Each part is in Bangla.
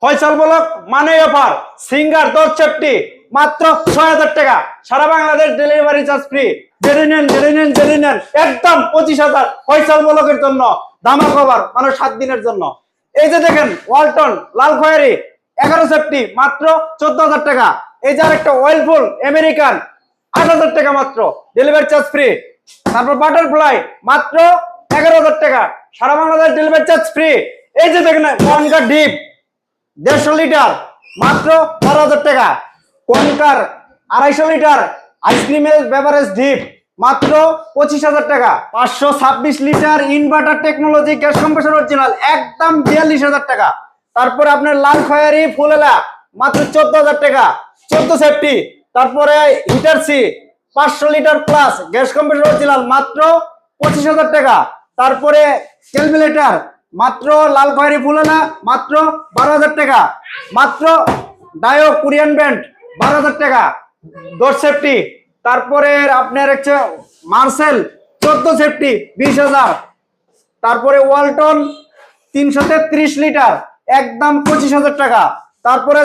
ফয়সাল ব্লক মানে অফার সিঙ্গার 10 সেফটি মাত্র 6000 টাকা, সারা বাংলাদেশ ডেলিভারি চার্জ ফ্রি। জেনে নেন একদম 25000 ফয়সাল ব্লকের জন্য ধামাক অফার মানে 7 দিনের জন্য। এই যে দেখেন ওয়ালটন লাল খয়েরি 11 সেফটি মাত্র 14000 টাকা। এই যে আরেকটা ওয়েলফুল আমেরিকান 8000 টাকা মাত্র, ডেলিভারি চার্জ ফ্রি। তারপর বাটারফ্লাই মাত্র 11000 টাকা, সারা বাংলাদেশ ডেলিভারি চার্জ ফ্রি। এই যে দেখেন ওয়ানকার ডিপ 150 লিটার মাত্র 12000 টাকা। কনকার 250 লিটার আইসক্রিমের বেভারেজ ডিপ মাত্র 25000 টাকা। 526 litre inverter technology gas compressor original একদম 42000 টাকা। তারপরে আপনার লাল খয়েরি ফুলেলা মাত্র 14000 টাকা, 14 সেফটি। তারপরে হিটারসি 500 litre plus gas compressor original মাত্র 25000 টাকা। তারপরে ক্যালকুলেটর মাত্র লাল খয়েরি ফুলেলা মাত্র 12000 টাকা। মাত্র ডায়ো কোরিয়ান ব্যান্ড 12000 টাকা 10 সেফটি। তারপরে আপনার হচ্ছে মার্সেল 14 সেফটি 20000। তারপরে ওয়ালটন 333 লিটার একদম 25000 টাকা। তারপরে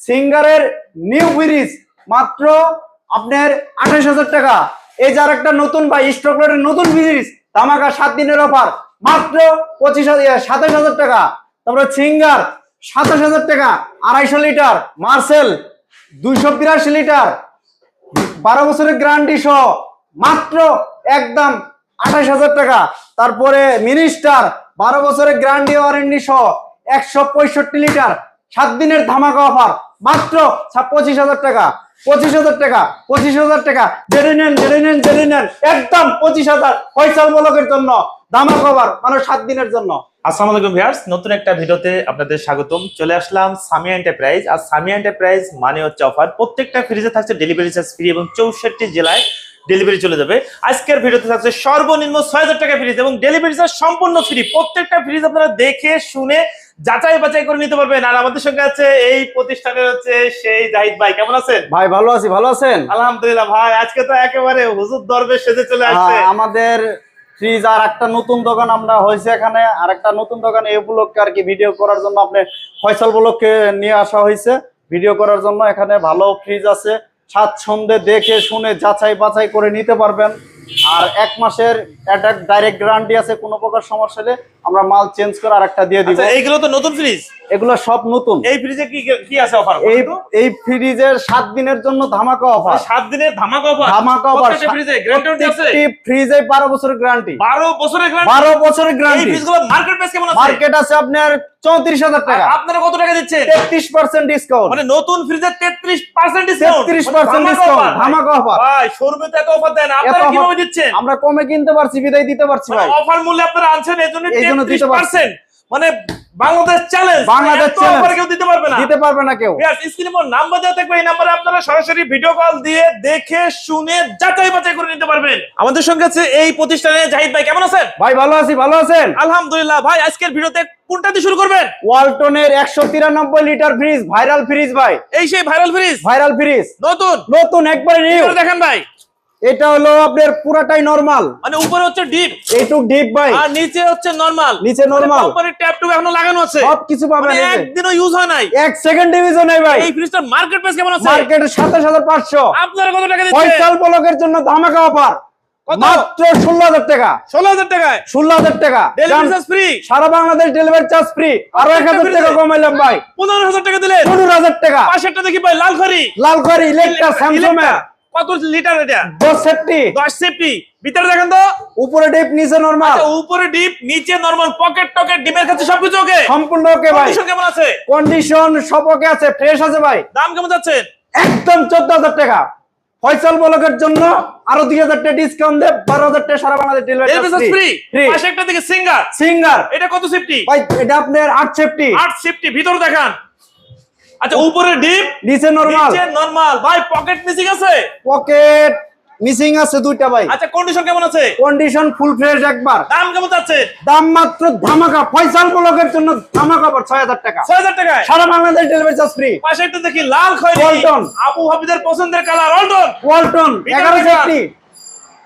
সিঙ্গারের নিউ ফ্রিজ মাত্র আপনার 28000 টাকা। এই যে আরেকটা নতুন বা স্টকলের নতুন ফ্রিজ ধামাকা 7 দিনের অফার মাত্র 27000 টাকা। তারপরে সিঙ্গার 27000 টাকা 250 লিটার। মার্সেল 282 লিটার 12 বছরের গ্যারান্টি সহ মাত্র একদম 28000 টাকা। তারপরে মিনিস্টার 12 বছরের গ্যারান্টি ওয়ারেন্টি সহ 165 লিটার 7 দিনের ধামাকা অফার মাত্র 25000 টাকা। 25000 টাকা 25000 টাকা। জেনে নেন একদম 25000 ফয়সাল ব্লকের জন্য ধামাকা অফার মানে 7 দিনের জন্য। আসসালামু আলাইকুম ভিউয়ার্স, নতুন একটা ভিডিওতে আপনাদের স্বাগতম। চলে আসলাম সামিয়া এন্টারপ্রাইজ। আর সামিয়া এন্টারপ্রাইজ মানে হচ্ছে অফার, প্রত্যেকটা ফ্রিজে থাকছে ডেলিভারি চার্জ ফ্রি এবং 64 জেলায় ডেলিভারি চলে যাবে। আজকের ভিডিওতে থাকছে সর্বনিম্ন 6000 টাকা ফ্রিজ এবং ডেলিভারি চার্জ সম্পূর্ণ ফ্রি। প্রত্যেকটা ফ্রিজ আপনারা দেখে শুনে যাচাই বাছাই করে নিতে পারবেন। আর আমাদের সঙ্গে আছে এই প্রতিষ্ঠানের হচ্ছে সেই জাহিদ ভাই। কেমন আছেন ভাই? ভালো আছি, ভালো আছেন? আলহামদুলিল্লাহ ভাই, আজকে তো একেবারে হুজুর দরবেশ সেজে চলে আসছে। আমাদের ফ্রিজ আর একটা নতুন দোকান আমরা হয়েছে এখানে, আর একটা নতুন দোকান এই ব্লককে আর কি ভিডিও করার জন্য আপনি ফয়সাল ব্লককে নিয়ে আসা হয়েছে ভিডিও করার জন্য। এখানে ভালো ফ্রিজ আছে, স্বাচ্ছন্দ্যে দেখে শুনে যাচাই বাছাই করে নিতে পারবেন। আর 1 মাসের অ্যাটাক ডাইরেক্ট গ্যারান্টি আছে, কোনো প্রকার সমস্যা হলে আমরা মাল চেঞ্জ করে আরেকটা দিয়ে দিব। এইগুলো তো নতুন ফ্রিজ, এগুলো সব নতুন। এই ফ্রিজে কি আছে অফার? এই ফ্রিজের 7 দিনের জন্য ধামাকা অফার। 7 দিনের ধামাকা অফার। ধামাকা অফার। প্রত্যেকটা ফ্রিজে গ্যারান্টি আছে। ফ্রিজে 12 বছরের গ্যারান্টি। 12 বছরের গ্যারান্টি। 12 বছরের গ্যারান্টি। এই ফ্রিজগুলো মার্কেট প্রাইস কেমন আছে? মার্কেট আছে আপনার 34000 টাকা। আপনারা কত টাকা দিচ্ছেন? 33% ডিসকাউন্ট। মানে নতুন ফ্রিজে 33% ডিসকাউন্ট। 33% ডিসকাউন্ট, ধামাকা অফার। ভাই শোরুমে তো এত অফার দেন, আপনারা কিভাবে দিচ্ছেন? আমরা কমে কিনতে পারছি, বিদায় দিতে পারছি ভাই। অফার মূল্যে আপনারা আনছেন এজন্য দিতে 33%। মানে Bangladesh challenge, Bangladesh challenge. Offer কেউ দিতে পারবে না, দিতে পারবে না কেউ। यस, স্ক্রিনে মোর নাম্বার দেওয়া থাকবে, এই নম্বরে আপনারা সরাসরি ভিডিও কল দিয়ে দেখে শুনে যাচাই বাছাই করে নিতে পারবেন। আমাদের সঙ্গে আছে এই প্রতিষ্ঠানে জাহিদ ভাই। কেমন আছেন ভাই? ভালো আছি, ভালো আছেন? আলহামদুলিল্লাহ। ভাই আজকের ভিডিওতে কোনটা দিয়ে শুরু করবেন? ওয়ালটনের 193 লিটার ফ্রিজ, ভাইরাল ফ্রিজ ভাই। এই সেই ভাইরাল ফ্রিজ, ভাইরাল ফ্রিজ নতুন নতুন একবারে নিউ। দেখেন ভাই, এটা হলো আপনার পুরাটাই নরমাল, মানে উপরে হচ্ছে ডিপ, এইটুক ডিপ ভাই, আর নিচে হচ্ছে নরমাল। নিচে নরমাল, কোম্পানির ট্যাপ টুপ এখনো লাগানো আছে, সব কিছু পাবেন। মানে একদিনও ইউজ হয় নাই, 1 সেকেন্ড ইউজ নাই ভাই। এই ফ্রিজটার মার্কেট প্রাইস কেমন আছে? মার্কেটে 27500। আপনারা কত টাকা দিচ্ছেন? ফয়সাল ব্লকের জন্য ধামাকা অফার মাত্র 16000 টাকা। 16000 টাকায় 16000 টাকা ডেলিভারি চার্জ ফ্রি, সারা বাংলাদেশ ডেলিভারি চার্জ ফ্রি। আরো 1000 টাকা কমাইলাম ভাই, 15000 টাকা দিলেন। 15000 টাকা। পাশেরটা দেখি ভাই লাল খড়ি, লাল খড়ি ইলেকট্রা স্যামসাং এর কত লিটার এটা? 10 সেফটি। 10 সেফটি। ভিতরে দেখেন তো, উপরে ডিপ নিচে নরমাল। আচ্ছা, উপরে ডিপ নিচে নরমাল, পকেট টকেট ডিমের কাছে সবকিছু ওকে, সম্পূর্ণ ওকে ভাই। কন্ডিশন কেমন আছে? কন্ডিশন সব ওকে আছে, ফ্রেশ আছে ভাই। দাম কেমন যাচ্ছে? একদম 14000 টাকা। ফয়সাল ব্লকের জন্য আরো 2000 টাকা ডিসকাউন্ট দে, 12000 টাকা সারা বাংলাদেশ ডেলিভারি ফ্রি। ফ্রি। পাশে একটা দিকে সিঙ্গার, সিঙ্গার এটা কত সেফটি? ভাই এটা আপনার 8 সেফটি। 8 সেফটি। ভিতরে দেখান। আচ্ছা, উপরে ডিপ নিচে নরমাল। নিচে নরমাল। ভাই পকেট মিসিং আছে? পকেট মিসিং আছে দুইটা ভাই। আচ্ছা, কন্ডিশন কেমন আছে? কন্ডিশন ফুল ফ্রেশ একবার। দাম কেমন যাচ্ছে? দাম মাত্র ধামাকা, ফয়সাল ব্লকের জন্য ধামাকা অফার 6000 টাকা। 6000 টাকায় সারা বাংলাদেশ ডেলিভারি চার্জ ফ্রি। পাশে একটা দেখি লাল খয়েরি, ওয়ালটন। আবু হাফিজের পছন্দের কালার ওয়ালটন। ওয়ালটন 11 সেফটি।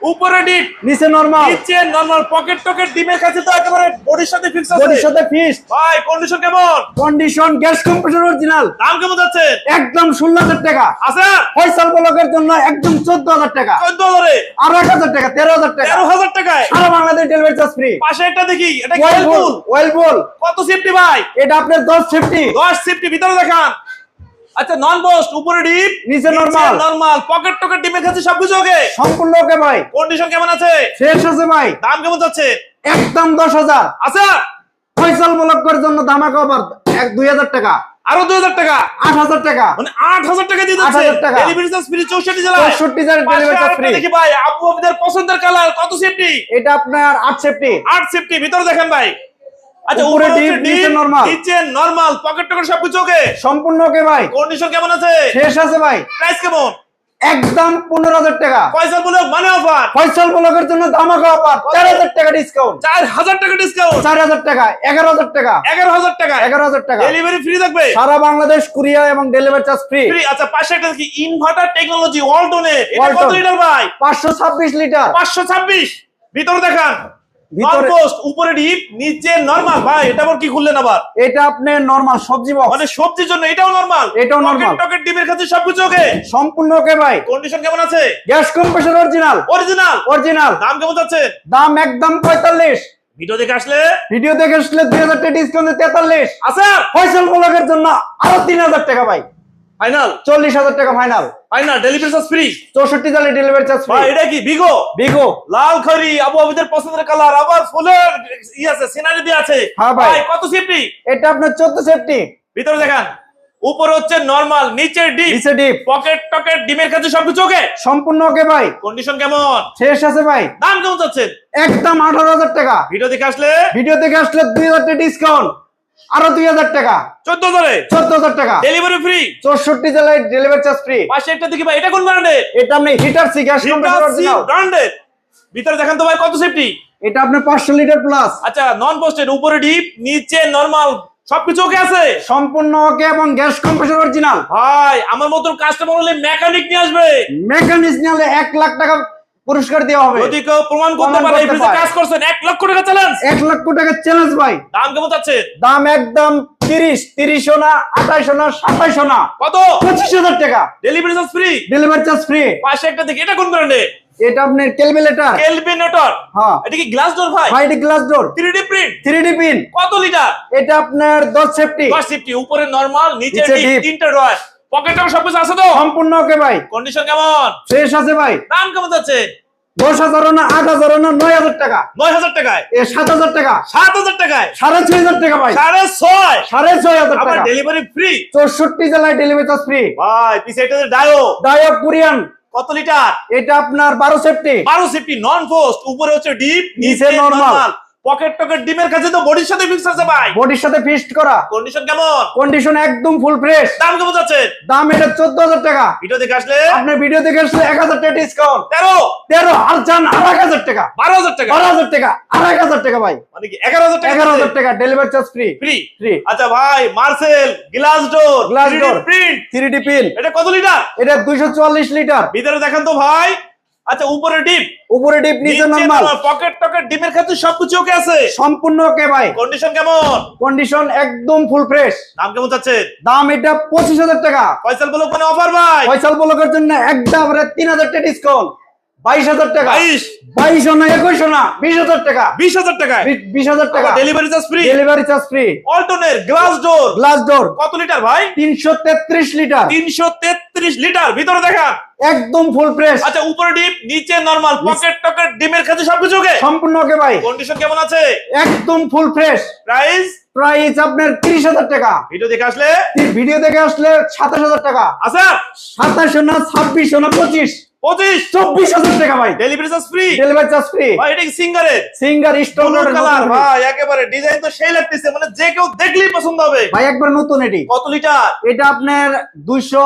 উপরে ডিপ নিচে নরমাল, নিচে নরমাল, পকেট টকেট ডিমের কাছে তো একেবারে বডির সাথে ফিক্স আছে। বডির সাথে ফিক্সড। ভাই কন্ডিশন কেমন? Condition gas compressor original. দাম কেমন যাচ্ছে? একদম 16,000 টাকা। আছে ফয়সাল ব্লকের জন্য একদম 14,000 টাকা। 14,000 আর 1,000 টাকা, 13,000 টাকা। 13,000 টাকায় সারা বাংলাদেশ ডেলিভারি চার্জ ফ্রি। পাশে একটা দেখি, এটা কি ওয়েলপুল, ওয়েলপুল? ওয়েলপুল। কত সেফটি ভাই? এটা আপনার 10 সেফটি। 10 সেফটি, ভিতরে দেখান। আচ্ছা নন পোস্ট, উপরে ডিপ নিচে নরমাল, নরমাল, পকেট টকেট ডিমের কাছে সবকিছু ওকে। সম্পূর্ণ ওকে ভাই। কন্ডিশন কেমন আছে? ফ্রেশ আছে ভাই। দাম কেমন যাচ্ছে? একদম 10,000। আছে ফয়সাল ব্লকের জন্য ধামাকা অফার 2,000 টাকা, আরো 2,000 টাকা, 8,000 টাকা। মানে 8,000 টাকা দিয়ে দিচ্ছে। 8,000 টাকা। ডেলিভারি চার্জ ফ্রি 64 জেলায়। 64 জেলায় পাশে ডেলিভারি চার্জ আরেকটা ফ্রি। দেখি ভাই, আপু আপনাদের পছন্দের কালার, কত সেফটি? এটা আপনার 8 সেফটি। 8 সেফটি, ভিতরে দেখেন ভাই। আচ্ছা উপরে উপরে ডিপ, নিচে নরমাল। নিচে নরমাল, পকেট টকেট সবকিছু ওকে। সম্পূর্ণ ওকে ভাই। কন্ডিশন কেমন আছে? ফ্রেশ আছে ভাই। প্রাইস কেমন? একদম 15,000 টাকা। পয়সা বলে মানে অফার ফয়সাল ব্লকের জন্য ধামাকা অফার 4,000 টাকা ডিসকাউন্ট। 4,000 টাকা ডিসকাউন্ট, 4,000 টাকা, 11,000 টাকা, 11,000 টাকা, 11,000 টাকা। ডেলিভারি ফ্রি থাকবে সারা বাংলাদেশ কুরিয়ার এবং ডেলিভারি চার্জ ফ্রি। ফ্রি। আচ্ছা পাশে একটা কি ইনভার্টার টেকনোলজি ওয়ালটনে, এটা কত ওয়ালটন। লিটার ভাই? 526 লিটার। 526। ভিতরে দেখান। ভিতরে- পোস্ট, উপরে ডিপ, নিচে নরমাল। ভাই এটা আবার কি খুললেন আবার? এটা আপনি নরমাল সবজি বক্স। মানে সবজির জন্য এটাও নরমাল, এটাও normal। টকেট ডিমের কাছে সবকিছু ওকে। সম্পূর্ণ ওকে ভাই। কন্ডিশন কেমন আছে? Gas compressor original, original. Original. দাম কেমন যাচ্ছে? দাম একদম 45। ভিডিও দেখে আসলে ভিডিও দেখে আসলে 2,000 টাকা ডিসকাউন্ট 43। আছে ফয়সাল ব্লকের জন্য আরো 3,000 টাকা ভাই। ফাইনাল, 40,000 টাকা final. Final delivery charge free. 64 জেলায় ডেলিভারি চার্জ ভাই ফ্রি। এটা কি বিগো? বিগো লাল খড়ি, আবু আবিদের পছন্দের কালার, আবার ফুলের ই আছে, সিনারি দিয়ে আছে। হ্যাঁ ভাই। কত সেফটি? এটা আপনার 14 সেফটি। ভিতরে দেখান। উপরে হচ্ছে নরমাল, নিচে ডিপ, নিচে ডিপ। পকেট টকেট ডিমের কাছে সবকিছু ওকে। সম্পূর্ণ ওকে ভাই। কন্ডিশন কেমন? শেষ আছে ভাই। দাম কেমন যাচ্ছে? একদম 18,000 টাকা। ভিডিও দেখে আসলে ভিডিও দেখে আসলে 2,000 টাকা ডিসকাউন্ট, আরো 2,000 টাকা, 14,000। 14,000 টাকা। Delivery free. 64 জেলায় ডেলিভারি চার্জ ফ্রি। পাশে একটা দেখি ভাই, এটা কোন ব্র্যান্ডের? এটা আপনি হিটার সি গ্যাস কম্প্রেসর অরিজিনাল। ব্র্যান্ডের। ভিতরে দেখেন তো ভাই কত সেফটি। এটা আপনার 500 লিটার প্লাস। আচ্ছা নন পোস্টেড, উপরে ডিপ, নিচে নরমাল, সবকিছু ওকে আছে। সম্পূর্ণ ওকে এবং গ্যাস কম্প্রেসর অরিজিনাল। ভাই আমার মতন কাস্টমার হলে মেকানিক নিয়ে আসবে। মেকানিক্স নিলে 1 লাখ টাকা পুরস্কার দেওয়া হবে। যদি কেউ প্রমাণ করতে প্রমাণ পারে এই করতে ফ্রিজে পারে। কাজ করছেন, 1 লক্ষ টাকা চ্যালেঞ্জ। 1 লক্ষ টাকা চ্যালেঞ্জ ভাই। দাম কেমন যাচ্ছে? দাম একদম 30 না, 28 না, 27 না, কত? 25,000 টাকা। Delivery charge free. Delivery charge free. পাশে একটা দেখি, এটা কোন ব্র্যান্ডের? এটা আপনার ক্যালকুলেটর। কেলভিনেটর। হ্যাঁ এটা কি গ্লাস ডোর ভাই? White glass door, 3D print. 3D pin. কত লিটার? এটা আপনার 10 সেফটি। 10 সেফটি, উপরে নরমাল, নিচে নিচে ডিপ, deep। 3টে ড্রয়ার, পকেটে সবকিছু আছে তো? সম্পূর্ণ ওকে ভাই। কন্ডিশন কেমন? ফ্রেশ আছে ভাই। দাম কেমন যাচ্ছে? 10,000 না, 8,000 না, 9,000 টাকা। 9,000 টাকায়, 7,000 টাকা, 7,000 টাকায়, 6,500 টাকা ভাই। 6,500। 6,500 আবার টাকা। Delivery free. 64 জেলায় ডেলিভারি চার্জ ফ্রি। ভাই পিছে এটা ডায়ো, ডায়ক কোরিয়ান। কত লিটার? এটা আপনার 12 সেফটি। 12 সেফটি, নন পোস্ট, উপরে হচ্ছে ডিপ, নিচে নিচে normal। নরমাল, পকেট টকেট ডিমের কাছে তো বডির সাথে ফিক্স আছে ভাই। বডির সাথে ফিক্সড করা। কন্ডিশন কেমন? কন্ডিশন একদম ফুল ফ্রেশ। দাম কেমন যাচ্ছে? দাম এটা 14,000 টাকা। ভিডিও দেখে আসলে আপনি ভিডিও দেখে আসলে 1,000 টাকা ডিসকাউন্ট। 13, আর চান 1,000 টাকা, 12,000 টাকা, 12,000 টাকা, 1,000 টাকা ভাই। মানে কি 11,000 টাকা? 11,000 টাকা delivery charge free. Free. Free. আচ্ছা ভাই Marcel glass door, Glass door। Print, 3D pin. এটা কত লিটার? এটা 244 লিটার। ভিতরে দেখেন তো ভাই। আচ্ছা উপরে ডিপ, উপরে ডিপ, নিচে নরমাল। পকেট টকেট ডিমের কাছে সবকিছু ওকে আছে। সম্পূর্ণ ওকে ভাই। কন্ডিশন কেমন? কন্ডিশন একদম ফুল ফ্রেশ। দাম কেমন যাচ্ছে? দাম এটা 25,000 টাকা। ফয়সাল বলো মানে অফার ভাই। ফয়সাল ব্লকের জন্য একদম 3,000 টাকা ডিসকাউন্ট, 22,000 টাকা। 22 না, 21 না, 20,000 টাকা। 20,000 টাকায়, 20,000 টাকা delivery charge free. Delivery charge free. অল্টনের গ্লাস ডোর, গ্লাস ডোর, কত লিটার ভাই? 333 লিটার। 333 লিটার, ভিতরে দেখা। একদম ফুল ফ্রেশ। আচ্ছা উপরে ডিপ, নিচে নরমাল, পকেট টকেট ডিমের কাছে সবকিছু ওকে। সম্পূর্ণ ওকে ভাই। কন্ডিশন কেমন আছে? একদম ফুল ফ্রেশ। প্রাইস প্রাইস আপনার 30,000 টাকা। ভিডিও দেখে আসলে ভিডিও দেখে আসলে 27,000 টাকা। আচ্ছা 27 না, 26 না, 25, 25, 24,000 টাকা ভাই। Delivery charge free. Delivery charge free. ভাই এটা কি সিঙ্গারের সিঙ্গার স্টোন ব্লু কালার? ভাই একেবারে ডিজাইন তো সেই লাগতেছে, মানে যে কেউ দেখলেই পছন্দ হবে। ভাই একবার নতুন এটি। কত লিটার? এটা আপনার 200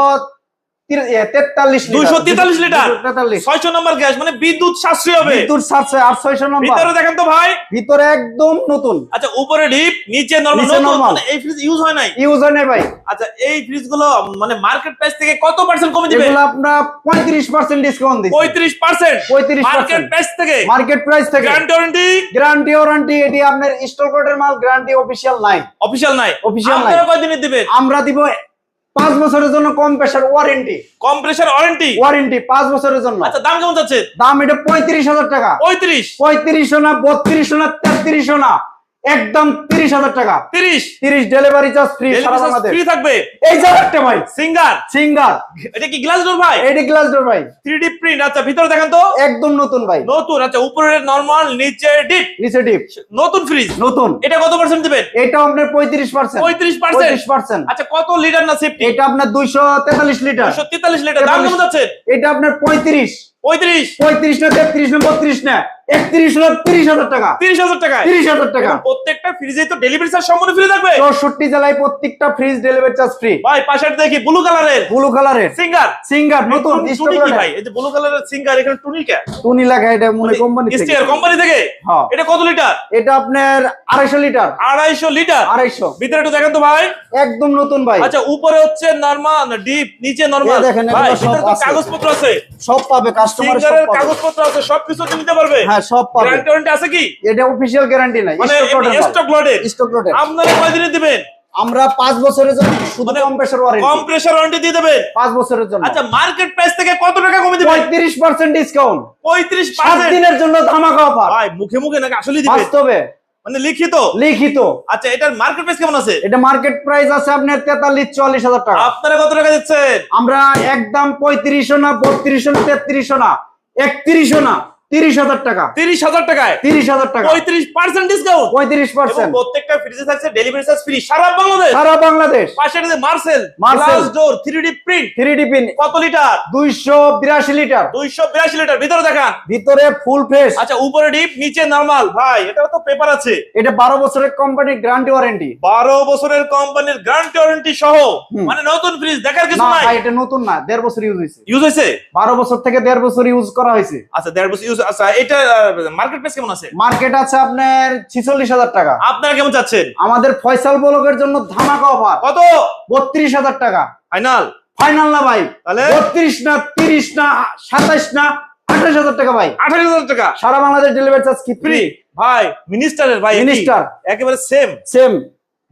43 243 লিটার 43 600 নম্বর গ্যাস, মানে বিদ্যুৎ সাশ্রয়ী হবে। বিদ্যুৎ 700 নম্বর। ভিতরে দেখেন তো ভাই, ভিতরে একদম নতুন। আচ্ছা উপরে ডিপ, নিচে নরমাল। নিচে normal। মানে এই ফ্রিজ ইউজ হয় নাই? ইউজ হয় নাই ভাই। আচ্ছা এই ফ্রিজ গুলো মানে মার্কেট প্রাইস থেকে কত পার্সেন্ট কমে দিবেন? এগুলো আপনারা 35% ডিসকাউন্ট দিচ্ছি। 35%? 35% মার্কেট প্রাইস থেকে? মার্কেট প্রাইস থেকে। গ্যারান্টি ওয়ারেন্টি এটি আপনার স্টক কোডের মাল, গ্যারান্টি অফিশিয়াল নাই। অফিশিয়াল নাই? অফিশিয়াল নাই। আপনারা কয় দিনের দিবেন? আমরা দিব 5 বছরের জন্য compressor warranty. Compressor warranty? Warranty 5 বছরের জন্য। আচ্ছা দাম কেমন যাচ্ছে? দাম এটা 35,000 টাকা। 35? না 32 না 33 না, একদম 30,000 টাকা। 30 ডেলিভারি চার্জ ফ্রি সারা বাংলাদেশ। ফ্রি থাকবে? এই যে একটা ভাই সিঙ্গার। এটা কি গ্লাস ডোর ভাই? এটি গ্লাস ডোর ভাই, 3D প্রিন্ট। আচ্ছা ভিতরে দেখেন তো, একদম নতুন ভাই। নতুন। আচ্ছা উপরে নরমাল, নিচে ডিপ। নিচে ডিপ। নতুন ফ্রিজ, নতুন। এটা কত পার্সেন্ট দিবেন? এটা আপনার 35%। 35%? আচ্ছা কত লিটার না সেফটি? এটা আপনার 243 লিটার। 243 লিটার। দাম কেমন যাচ্ছে? এটা আপনার 35 35 না 33 না 32 না 31 না 30,000 টাকা। 30,000 টাকা? 30,000 টাকা। এবং প্রত্যেকটা ফ্রিজে তো ডেলিভারি চার্জ সম্পূর্ণ ফ্রি থাকবে? 64 জেলায় প্রত্যেকটা ফ্রিজ ডেলিভারি চার্জ ফ্রি। ভাই পাশে দেখি ব্লু কালারের সিঙ্গার নতুন স্টক টুনি কি ভাই? এই যে ব্লু কালারের সিঙ্গার, এখানে টুনি কে? টুনি লেখা, এটা মনে কোম্পানি থেকে। স্টিয়ার কোম্পানি থেকে? হ্যাঁ। এটা কত লিটার? এটা আপনার 250 লিটার। 250 লিটার? 250। ভিতরে একটু দেখেন তো ভাই, একদম নতুন ভাই। আচ্ছা উপরে হচ্ছে নরমাল, ডিপ, নিচে নরমাল। দেখেন ভাই এগুলো সব ভিতরে তো আছে। কাগজপত্র আছে, সব পাবে কাস্টমার, সব সিঙ্গারের পাবে। কাগজপত্র আছে, সবকিছু নিতে পারবে? হ্যাঁ সব পাবে। গ্যারান্টি ওয়ারেন্টি আছে কি? এটা অফিশিয়াল গ্যারান্টি নাই, মানে স্টক লটের? স্টক লটের। আপনারা কয় দিনে দিবেন? আমরা 5 বছরের জন্য শুধু কম্প্রেসার ওয়ারেন্টি। কম্প্রেসার ওয়ারেন্টি দিয়ে দেবেন 5 বছরের জন্য। আচ্ছা মার্কেট প্রাইস থেকে কত টাকা কমে দিবেন? 35% ডিসকাউন্ট। 35%? 7 দিনের জন্য ধামাকা অফার। ভাই মুখে মুখে নাকি আসলে দিবেন? বাস্তবে, মানে লিখিত? লিখিত। আচ্ছা এটার মার্কেট প্রাইস কেমন আছে? এটা মার্কেট প্রাইস আছে আপনার 43-44,000 টাকা। আপনারা কত টাকা দিচ্ছেন? আমরা একদম 35 না 32 না 33 না 31 না 30,000 টাকা। 30,000 টাকায়? 30,000 টাকা। 35% ডিসকাউন্ট? 35%। প্রত্যেকটা ফ্রিজে থাকছে ডেলিভারি চার্জ ফ্রি সারা বাংলাদেশ। সারা বাংলাদেশ। পাশে আছে Marcel Marcel glass door 3D print. 3D pin. কত লিটার? 282 লিটার। 282 লিটার। ভিতরে দেখান। ভিতরে ফুল ফ্রেশ। আচ্ছা উপরে ডিপ, নিচে নরমাল। ভাই এটাও তো পেপার আছে। এটা 12 বছরের কোম্পানির গ্যারান্টি ওয়ারেন্টি। 12 বছরের কোম্পানির গ্যারান্টি ওয়ারেন্টি সহ, মানে নতুন ফ্রিজ দেখার কিছু না নাই? ভাই এটা নতুন না, 1.5 বছর ইউজ হইছে। ইউজ হয়েছে? 12 বছর থেকে 1.5 বছর ইউজ করা হয়েছে। আচ্ছা 1.5 বছর ইউজ। আচ্ছা এটা মার্কেট প্রাইস কেমন আছে? মার্কেট আছে আপনার 46,000 টাকা। আপনারা কেমন চাচ্ছেন? আমাদের ফয়সাল ব্লকের জন্য ধামাকা অফার। কত? 32,000 টাকা। ফাইনাল? ফাইনাল না ভাই, তাহলে 32 না 30 না 27 না 28,000 টাকা ভাই। 28,000 টাকা সারা বাংলাদেশ ডেলিভারি চার্জ কি ফ্রি। ভাই মিনিস্টারের ভাই, মিনিস্টার একেবারে সেম।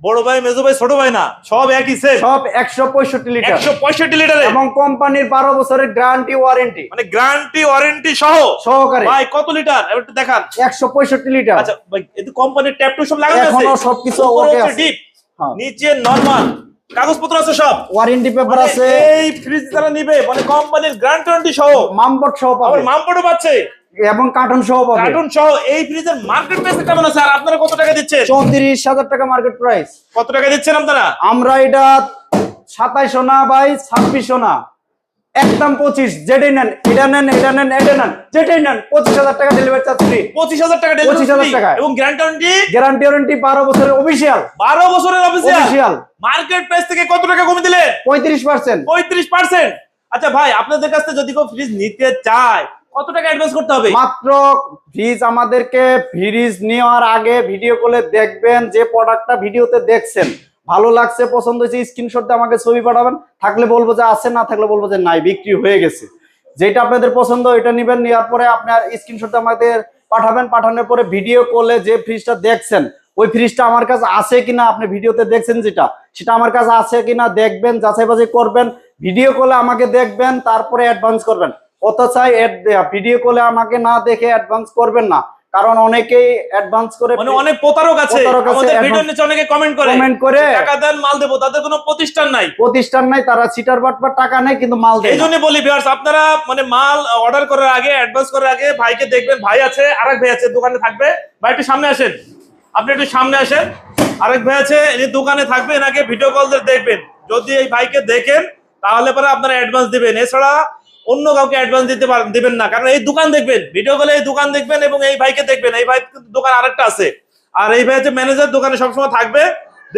বড় ভাই, মেজো ভাই, ছোট ভাই না, সব একই সেম। সব 165 লিটার। 165 লিটারে এবং কোম্পানির 12 বছরের গ্যারান্টি ওয়ারেন্টি, মানে গ্যারান্টি ওয়ারেন্টি সহ সহকারে। ভাই কত লিটার এবার একটু দেখান। 165 লিটার। আচ্ছা ভাই এই কোম্পানির ট্যাপ টু সব লাগানো আছে? এখনো সবকিছু ওকে আছে। ডিপ, হ্যাঁ। নিচে নরমাল, কাগজপত্র আছে সব, ওয়ারেন্টি পেপার মানে আছে। এই ফ্রিজ যারা নিবে মানে কোম্পানির গ্যারান্টি ওয়ারেন্টি সহ, মামপট সহ আবার পাবে মামপটও পাচ্ছে এবং কার্টুন সহ পাবে। কার্টুন সহ। এই ফ্রিজের মার্কেট প্রাইস কেমন আছে আর আপনারা কত টাকা দিচ্ছেন? 34,000 টাকা মার্কেট প্রাইস। কত টাকা দিচ্ছেন আপনারা? আমরা এটা 2700 না ভাই, 2600 না, একদম 25। যেটাই নেন, এটা নেন, এটা নেন, এটা নেন, যেটাই নেন 25,000 টাকা ডেলিভারি চার্জ ফ্রি। 25,000 টাকা ডেলিভারি 25,000 টাকা। এবং গ্যারান্টি ওয়ারেন্টি? গ্যারান্টি ওয়ারেন্টি 12 বছরের অফিশিয়াল। 12 বছরের অফিশিয়াল। অফিসিয়াল। মার্কেট প্রাইস থেকে কত টাকা কমে দিলেন? 35%। 35%? আচ্ছা ভাই আপনাদের কাছ থেকে যদি কেউ ফ্রিজ নিতে চায় কত টাকা অ্যাডভান্স করতে হবে? মাত্র ফ্রিজ আমাদেরকে ফ্রিজ নেওয়ার আগে ভিডিও কলে দেখবেন, যে প্রোডাক্টটা ভিডিওতে দেখছেন ভালো লাগছে, পছন্দ হয়েছে, স্ক্রিনশট দিয়ে আমাকে ছবি পাঠাবেন। থাকলে বলবো যে আছে, না থাকলে বলবো যে নাই, বিক্রি হয়ে গেছে। যেটা আপনাদের পছন্দ এটা নেবেন, নেওয়ার পরে আপনার স্ক্রিনশট আমাদের পাঠাবেন। পাঠানোর পরে ভিডিও কলে যে ফ্রিজটা দেখছেন ওই ফ্রিজটা আমার কাছে আছে কিনা, আপনি ভিডিওতে দেখছেন যেটা, সেটা আমার কাছে আছে কিনা দেখবেন, যাচাই বাছাই করবেন। ভিডিও কলে আমাকে দেখবেন, তারপরে অ্যাডভান্স করবেন। অতচাই ভিডিও কলে আমাকে না দেখে অ্যাডভান্স করবেন না, কারণ অনেকেই অ্যাডভান্স করে, মানে অনেক প্রতারক আছে আমাদের ভিডিওর নিচে অনেকে কমেন্ট করে টাকা দেন মাল দেব, তাদের কোনো প্রতিষ্ঠান নাই, তারা সিটার বাটপার, টাকা নেই কিন্তু মাল দেয়। এইজন্য বলি ভিউয়ার্স আপনারা মানে মাল অর্ডার করার আগে, অ্যাডভান্স করার আগে ভাইকে দেখবেন। ভাই আছে, আরেক ভাই আছে দোকানে থাকবে। ভাই একটু সামনে আসেন, আপনি একটু সামনে আসেন। আরেক ভাই আছে ইনি দোকানে থাকবে, এনাকে ভিডিও কল দিয়ে দেখবেন। যদি এই ভাইকে দেখেন তাহলে পরে আপনারা অ্যাডভান্স দিবেন, এছাড়া অন্য কাউকে অ্যাডভান্স দিবেন না। কারণ এই দোকান দেখবেন, ভিডিও কলে এই দোকান দেখবেন এবং এই ভাইকে দেখবেন। এই ভাই কিন্তু দোকান আরেকটা আছে, আর এই ভাই হচ্ছে ম্যানেজার, দোকানে সবসময় থাকবে।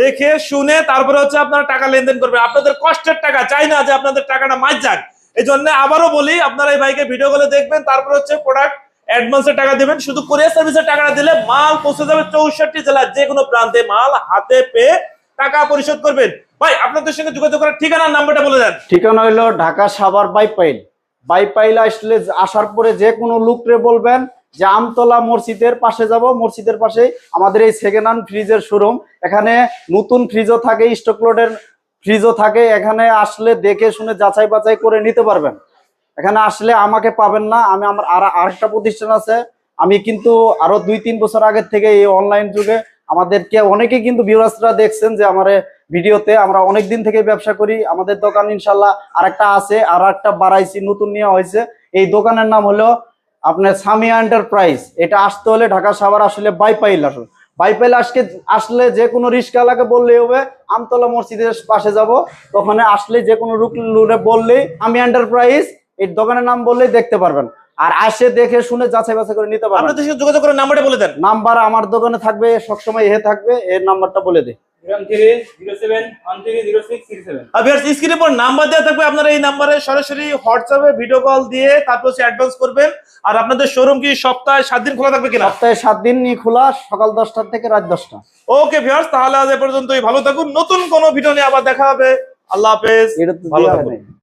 দেখে শুনে তারপরে হচ্ছে আপনারা টাকা লেনদেন করবেন। আপনাদের কষ্টের টাকা, চাই না যে আপনাদের টাকাটা মার যাক। এই জন্য আবারও বলি, আপনারা এই ভাইকে ভিডিও কলে দেখবেন, তারপর হচ্ছে প্রোডাক্ট অ্যাডভান্সের টাকা দিবেন। শুধু কুরিয়ার সার্ভিসের টাকাটা দিলে মাল পৌঁছে যাবে 64 জেলার যে কোনো প্রান্তে। মাল হাতে পেয়ে টাকা পরিশোধ করবেন। ভাই আপনাদের সঙ্গে যোগাযোগ করার ঠিকানার নাম্বারটা বলে দেন। ঠিকানা হইলো ঢাকা সাভার বাইপাইল। বাইপাইল আসলে আসার পরে যে কোনো লোকরে বলবেন যে আমতলা মসজিদের পাশে যাব, মসজিদের পাশে আমাদের এই সেকেন্ড হ্যান্ড ফ্রিজের শোরুম। এখানে নতুন ফ্রিজও থাকে, স্টক লোডের ফ্রিজও থাকে। এখানে আসলে দেখে শুনে যাচাই বাছাই করে নিতে পারবেন। এখানে আসলে আমাকে পাবেন না, আমি আমার আরেকটা প্রতিষ্ঠান আছে। আমি কিন্তু আরো 2-3 বছর আগের থেকে এই অনলাইন যুগে আমাদেরকে অনেকে কিন্তু ভিউয়ার্সরা দেখছেন যে আমার ভিডিওতে, আমরা অনেক দিন থেকে ব্যবসা করি। আমাদের দোকান ইনশাল্লাহ আরেকটা আছে, আর একটা বাড়াইছি, নতুন নেওয়া হয়েছে। এই দোকানের নাম হলো আপনার সামিয়া এন্টারপ্রাইজ। এটা আসতে হলে ঢাকা সাভার আসলে বাইপাইল আসুন। বাইপাইল আসলে যে কোনো রিস্কাওয়ালাকে বললেই হবে আমতলা মসজিদের পাশে যাব। ওখানে আসলে যে কোনো রুটে বললেই সামিয়া এন্টারপ্রাইজ এই দোকানের নাম বললেই দেখতে পারবেন। আর আসে দেখে শুনে যাচাই বাছাই করে নিতে পারবেন। আপনাদের সঙ্গে যোগাযোগ করার নাম্বারটা বলে দেন। নাম্বার আমার দোকানে থাকবে, সবসময় থাকবে। এর নাম্বারটা বলে দিই। 0307130637। স্ক্রিনের পর নাম্বার দেওয়া থাকবে, আপনারা এই নাম্বারে সরাসরি হোয়াটসঅ্যাপে ভিডিও কল দিয়ে তারপর হচ্ছে অ্যাডভান্স করবেন। আর আপনাদের শোরুম কি সপ্তাহে 7 দিন খোলা থাকবে কিনা? সপ্তাহে 7 দিনই খোলা, সকাল 10টা থেকে রাত 10টা। ওকে ভিউয়ার্স, তাহলে আজ এ পর্যন্তই। ভালো থাকুন, নতুন কোনো ভিডিও নিয়ে আবার দেখা হবে। আল্লাহ হাফেজ, এটা তো ভালো দেওয়া থাকুন। নেই।